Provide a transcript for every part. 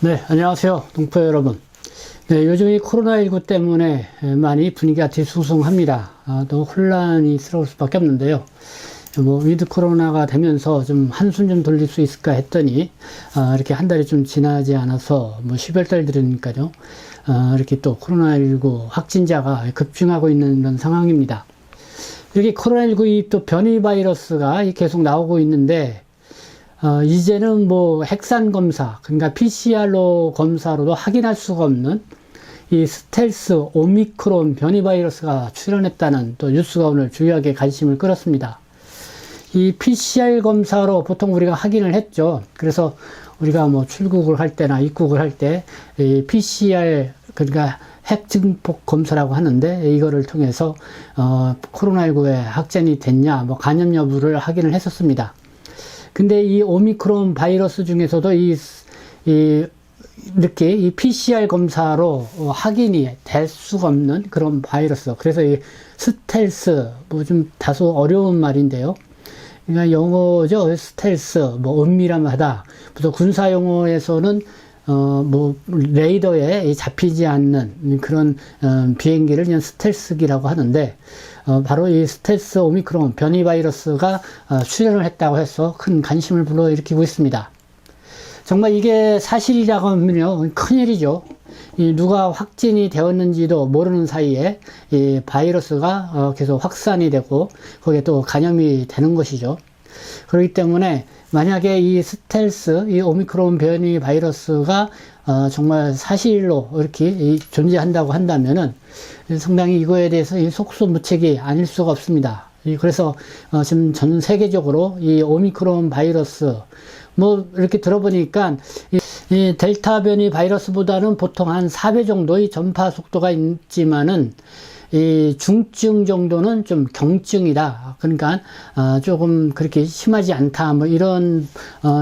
네, 안녕하세요. 동포 여러분. 네, 요즘 이 코로나19 때문에 많이 분위기가 뒤숭숭합니다. 또 혼란스러울 수밖에 없는데요. 위드 코로나가 되면서 좀 한숨 좀 돌릴 수 있을까 했더니, 이렇게 한 달이 좀 지나지 않아서, 12월 달 들으니까요. 이렇게 또 코로나19 확진자가 급증하고 있는 이런 상황입니다. 이렇게 코로나19 이 또 변이 바이러스가 계속 나오고 있는데, 이제는 핵산 검사, 그러니까 PCR로 검사로도 확인할 수가 없는 이 스텔스 오미크론 변이 바이러스가 출현했다는 또 뉴스가 오늘 주요하게 관심을 끌었습니다. 이 PCR 검사로 보통 우리가 확인을 했죠. 그래서 우리가 출국을 할 때나 입국을 할 때 이 PCR, 그러니까 핵증폭 검사라고 하는데, 이거를 통해서 코로나19에 확진이 됐냐, 감염 여부를 확인을 했었습니다. 근데 이 오미크론 바이러스 중에서도 이렇게 이 PCR 검사로 확인이 될 수가 없는 그런 바이러스. 그래서 이 스텔스, 좀 다소 어려운 말인데요. 그러니까 영어죠. 스텔스, 은밀하다. 또 군사 용어에서는 레이더에 잡히지 않는 그런 비행기를 그냥 스텔스기라고 하는데, 바로 이 스텔스 오미크론 변이 바이러스가 출현을 했다고 해서 큰 관심을 불러일으키고 있습니다. 정말 이게 사실이라고 하면요, 큰일이죠. 누가 확진이 되었는지도 모르는 사이에 이 바이러스가 계속 확산이 되고 거기에 또 감염이 되는 것이죠. 그렇기 때문에 만약에 이 스텔스, 이 오미크론 변이 바이러스가 정말 사실로 이렇게 존재한다고 한다면은 상당히 이거에 대해서 속수무책이 아닐 수가 없습니다. 그래서 지금 전 세계적으로 이 오미크론 바이러스 이렇게 들어보니까 이 델타 변이 바이러스보다는 보통 한 4배 정도의 전파 속도가 있지만은 이 중증 정도는 좀 경증이다. 그러니까 조금 그렇게 심하지 않다. 이런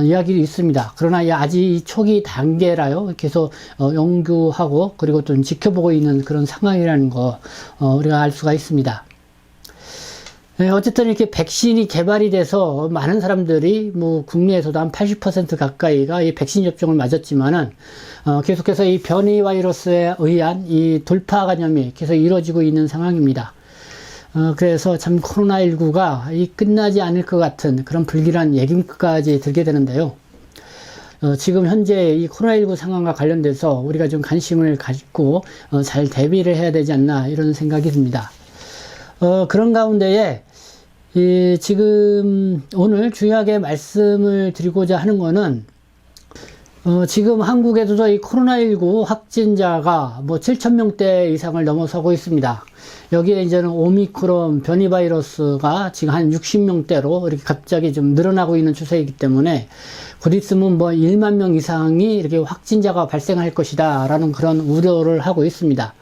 이야기도 있습니다. 그러나 아직 초기 단계라요. 계속 연구하고 그리고 또 지켜보고 있는 그런 상황이라는 거 우리가 알 수가 있습니다. 어쨌든 이렇게 백신이 개발이 돼서 많은 사람들이 국내에서도 한 80% 가까이가 이 백신 접종을 맞았지만은 계속해서 이 변이 바이러스에 의한 이 돌파 감염이 계속 이루어지고 있는 상황입니다. 그래서 참 코로나19가 끝나지 않을 것 같은 그런 불길한 예감까지 들게 되는데요. 지금 현재 이 코로나19 상황과 관련돼서 우리가 좀 관심을 갖고 잘 대비를 해야 되지 않나 이런 생각이 듭니다. 그런 가운데에 지금 오늘 중요하게 말씀을 드리고자 하는 거는 지금 한국에서도 이 코로나19 확진자가 7,000명대 이상을 넘어서고 있습니다. 여기에 이제는 오미크론 변이 바이러스가 지금 한 60명대로 이렇게 갑자기 좀 늘어나고 있는 추세이기 때문에 곧 있으면 1만 명 이상이 이렇게 확진자가 발생할 것이다 라는 그런 우려를 하고 있습니다.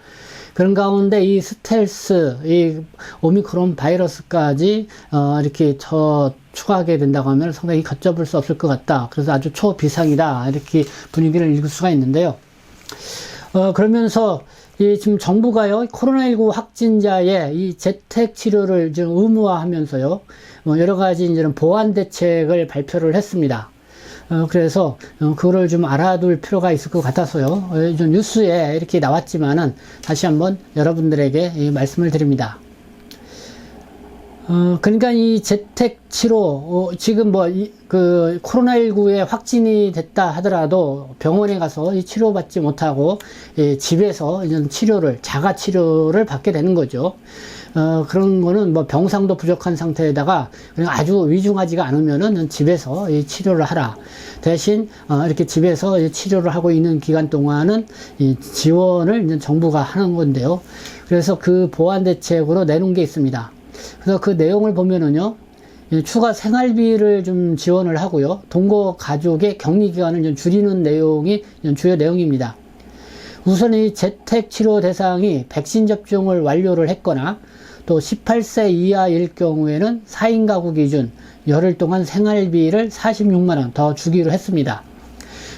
그런 가운데 이 스텔스, 이 오미크론 바이러스까지 이렇게 더 추가하게 된다고 하면 상당히 걷잡을 수 없을 것 같다. 그래서 아주 초비상이다. 이렇게 분위기를 읽을 수가 있는데요. 그러면서 지금 정부가요, 코로나19 확진자의 이 재택 치료를 좀 의무화하면서요, 여러 가지 이제는 보완 대책을 발표를 했습니다. 그래서 그거를 좀 알아둘 필요가 있을 것 같아서요. 좀 뉴스에 이렇게 나왔지만은 다시 한번 여러분들에게 말씀을 드립니다. 그러니까 이 재택 치료, 지금 코로나19에 확진이 됐다 하더라도 병원에 가서 이 치료받지 못하고 집에서 이런 자가 치료를 받게 되는 거죠. 그런 거는 병상도 부족한 상태에다가 그냥 아주 위중하지가 않으면은 집에서 이 치료를 하라. 대신 이렇게 집에서 치료를 하고 있는 기간 동안은 이 지원을 이제 정부가 하는 건데요. 그래서 그 보완 대책으로 내놓은 게 있습니다. 그래서 그 내용을 보면은요, 추가 생활비를 좀 지원을 하고요, 동거 가족의 격리 기간을 좀 줄이는 내용이 주요 내용입니다. 우선 이 재택 치료 대상이 백신 접종을 완료를 했거나 또 18세 이하일 경우에는 4인 가구 기준 열흘 동안 생활비를 46만원 더 주기로 했습니다.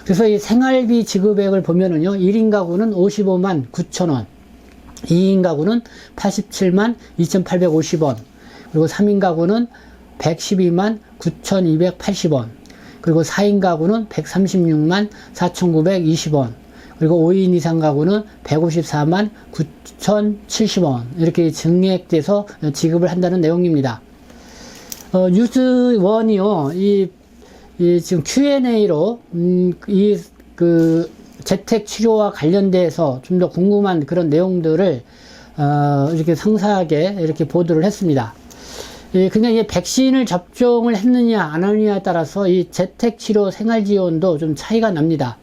그래서 이 생활비 지급액을 보면은요, 1인 가구는 55만 9천원, 2인 가구는 87만 2,850원, 그리고 3인 가구는 112만 9,280원, 그리고 4인 가구는 136만 4,920원. 그리고 5인 이상 가구는 154만 9,070원. 이렇게 증액돼서 지급을 한다는 내용입니다. 뉴스 1이요. 지금 Q&A로, 재택 치료와 관련돼서 좀 더 궁금한 그런 내용들을, 이렇게 상세하게 이렇게 보도를 했습니다. 그냥 이 백신을 접종을 했느냐, 안 하느냐에 따라서 이 재택 치료 생활 지원도 좀 차이가 납니다.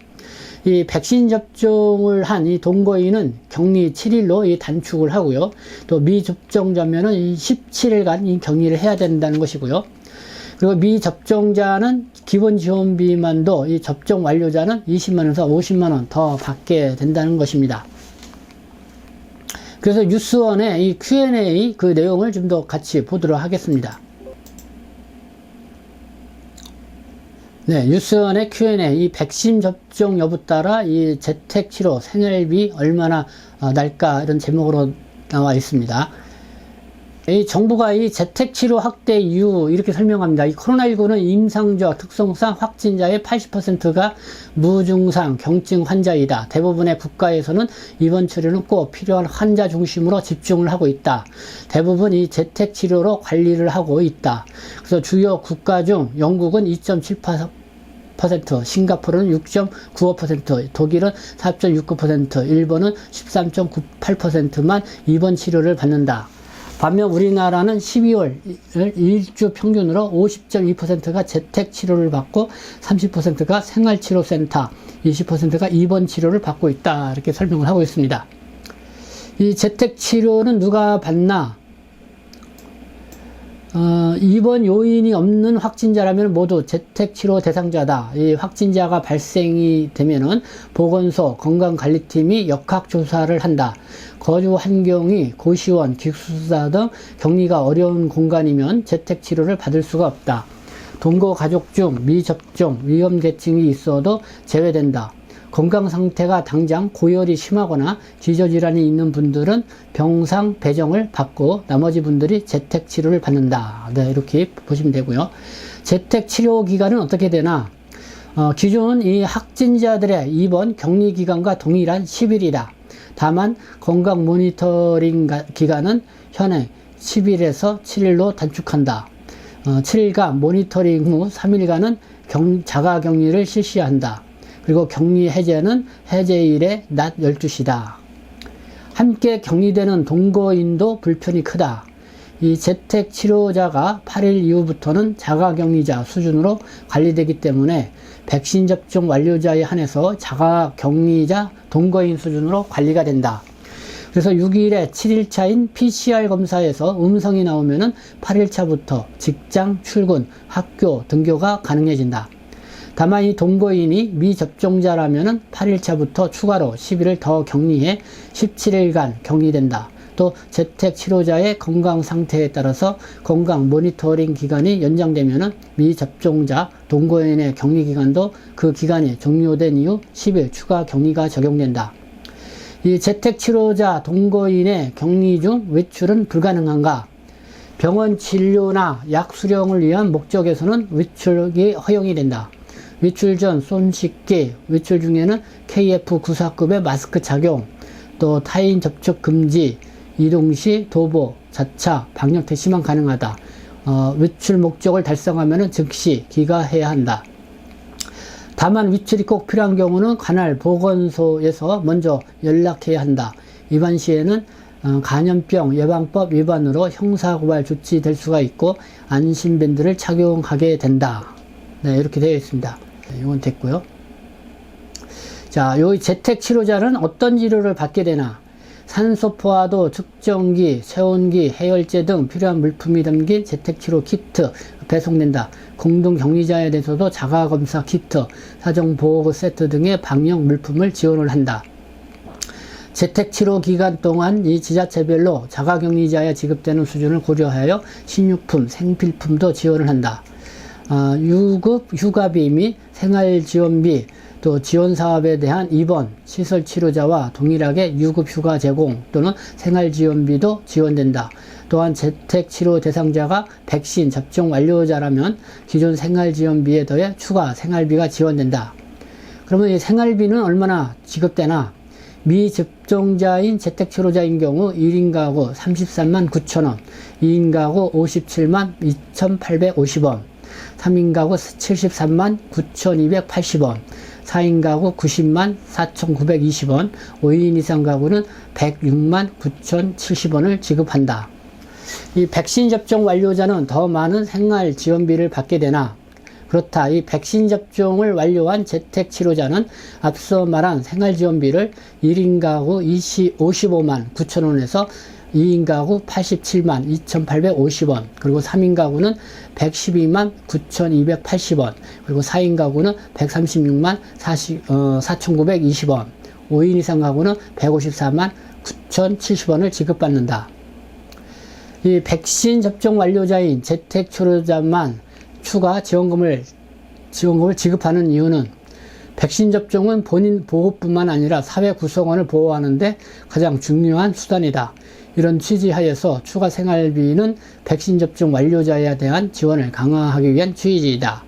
이 백신 접종을 한 이 동거인은 격리 7일로 이 단축을 하고요. 또 미접종자면은 이 17일간 이 격리를 해야 된다는 것이고요. 그리고 미접종자는 기본 지원비만도 이 접종 완료자는 20만원에서 50만원 더 받게 된다는 것입니다. 그래서 뉴스원의 이 Q&A 그 내용을 좀 더 같이 보도록 하겠습니다. 네, 뉴스원의 Q&A, 이 백신 접종 여부 따라 이 재택치료 생활비 얼마나 날까 이런 제목으로 나와 있습니다. 이 정부가 이 재택치료 확대 이유 이렇게 설명합니다. 이 코로나19는 임상적 특성상 확진자의 80%가 무증상 경증 환자이다. 대부분의 국가에서는 입원 치료는 꼭 필요한 환자 중심으로 집중을 하고 있다. 대부분 이 재택치료로 관리를 하고 있다. 그래서 주요 국가 중 영국은 2.78%, 싱가포르는 6.95%, 독일은 4.69%, 일본은 13.98%만 입원 치료를 받는다. 반면 우리나라는 12월 일주 평균으로 50.2%가 재택 치료를 받고 30%가 생활치료센터, 20%가 입원 치료를 받고 있다. 이렇게 설명을 하고 있습니다. 이 재택 치료는 누가 받나? 입원 요인이 없는 확진자라면 모두 재택치료 대상자다. 이 확진자가 발생이 되면은 보건소, 건강관리팀이 역학조사를 한다. 거주 환경이 고시원, 기숙사 등 격리가 어려운 공간이면 재택치료를 받을 수가 없다. 동거 가족 중 미접종, 위험계층이 있어도 제외된다. 건강 상태가 당장 고열이 심하거나 기저질환이 있는 분들은 병상 배정을 받고 나머지 분들이 재택 치료를 받는다. 네, 이렇게 보시면 되고요. 재택 치료 기간은 어떻게 되나? 기존 이 확진자들의 입원 격리 기간과 동일한 10일이다. 다만 건강 모니터링 기간은 현행 10일에서 7일로 단축한다. 7일간 모니터링 후 3일간은 자가 격리를 실시한다. 그리고 격리 해제는 해제일의 낮 12시다. 함께 격리되는 동거인도 불편이 크다. 이 재택 치료자가 8일 이후부터는 자가 격리자 수준으로 관리되기 때문에 백신 접종 완료자에 한해서 자가 격리자 동거인 수준으로 관리가 된다. 그래서 6일에 7일차인 PCR 검사에서 음성이 나오면은 8일차부터 직장, 출근, 학교 등교가 가능해진다. 다만 이 동거인이 미접종자라면은 8일차부터 추가로 10일을 더 격리해 17일간 격리된다. 또 재택 치료자의 건강 상태에 따라서 건강 모니터링 기간이 연장되면은 미접종자 동거인의 격리 기간도 그 기간이 종료된 이후 10일 추가 격리가 적용된다. 이 재택 치료자 동거인의 격리 중 외출은 불가능한가? 병원 진료나 약 수령을 위한 목적에서는 외출이 허용이 된다. 외출 전 손 씻기, 외출 중에는 KF94급의 마스크 착용, 또 타인 접촉 금지, 이동 시 도보, 자차, 방역 택시만 가능하다. 외출 목적을 달성하면 즉시 귀가해야 한다. 다만 외출이 꼭 필요한 경우는 관할 보건소에서 먼저 연락해야 한다. 위반 시에는 감염병 예방법 위반으로 형사고발 조치될 수가 있고 안심밴드를 착용하게 된다. 네, 이렇게 되어 있습니다. 네, 이건 됐고요. 자, 요 재택 치료자는 어떤 치료를 받게 되나? 산소포화도, 측정기, 체온기, 해열제 등 필요한 물품이 담긴 재택치료 키트 배송된다. 공동격리자에 대해서도 자가검사 키트, 사정보호 세트 등의 방역 물품을 지원을 한다. 재택치료 기간 동안 이 지자체별로 자가격리자에 지급되는 수준을 고려하여 식료품, 생필품도 지원을 한다. 유급 휴가비 및 생활지원비, 또 지원 사업에 대한 입원, 시설 치료자와 동일하게 유급 휴가 제공 또는 생활지원비도 지원된다. 또한 재택치료 대상자가 백신 접종 완료자라면 기존 생활지원비에 더해 추가 생활비가 지원된다. 그러면 이 생활비는 얼마나 지급되나? 미접종자인 재택치료자인 경우 1인 가구 33만 9천원, 2인 가구 57만 2,850원, 3인 가구 73만 9,280원, 4인 가구 90만 4,920원, 5인 이상 가구는 106만 9,070원을 지급한다. 이 백신 접종 완료자는 더 많은 생활 지원비를 받게 되나, 그렇다. 이 백신 접종을 완료한 재택치료자는 앞서 말한 생활지원비를 1인 가구 55만 9천원에서 2인 가구 87만 2,850원, 그리고 3인 가구는 112만 9,280원, 그리고 4인 가구는 136만 4,920원, 5인 이상 가구는 154만 9,070원을 지급받는다. 이 백신 접종 완료자인 재택치료자만 추가 지원금을 지급하는 이유는 백신 접종은 본인 보호뿐만 아니라 사회 구성원을 보호하는데 가장 중요한 수단이다. 이런 취지하에서 추가 생활비는 백신 접종 완료자에 대한 지원을 강화하기 위한 취지이다.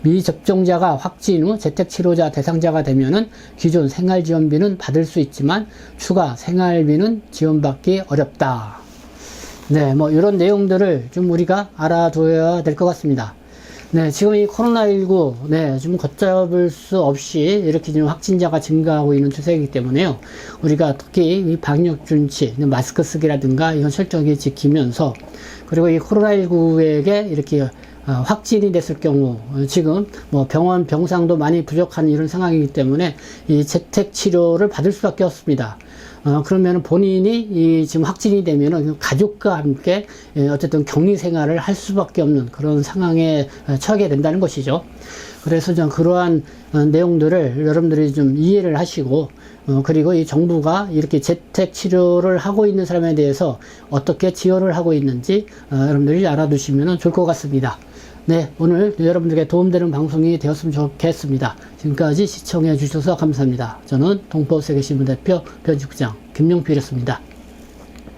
미접종자가 확진 후 재택치료자 대상자가 되면은 기존 생활지원비는 받을 수 있지만 추가 생활비는 지원받기 어렵다. 네, 뭐 이런 내용들을 좀 우리가 알아둬야 될 것 같습니다. 네, 지금 이 코로나19, 네, 좀 걷잡을 수 없이 이렇게 좀 확진자가 증가하고 있는 추세이기 때문에요. 우리가 특히 이 방역준치, 마스크 쓰기라든가 이건 철저하게 지키면서, 그리고 이 코로나19에게 이렇게 확진이 됐을 경우, 지금 뭐 병원, 병상도 많이 부족한 이런 상황이기 때문에 이 재택치료를 받을 수밖에 없습니다. 그러면 본인이 지금 확진이 되면은 가족과 함께 어쨌든 격리 생활을 할 수밖에 없는 그런 상황에 처하게 된다는 것이죠. 그래서 좀 그러한 내용들을 여러분들이 좀 이해를 하시고, 그리고 이 정부가 이렇게 재택 치료를 하고 있는 사람에 대해서 어떻게 지원을 하고 있는지 여러분들이 알아두시면 좋을 것 같습니다. 네, 오늘 여러분들에게 도움되는 방송이 되었으면 좋겠습니다. 지금까지 시청해 주셔서 감사합니다. 저는 동포세계신문 대표 편집국장 김용필이었습니다.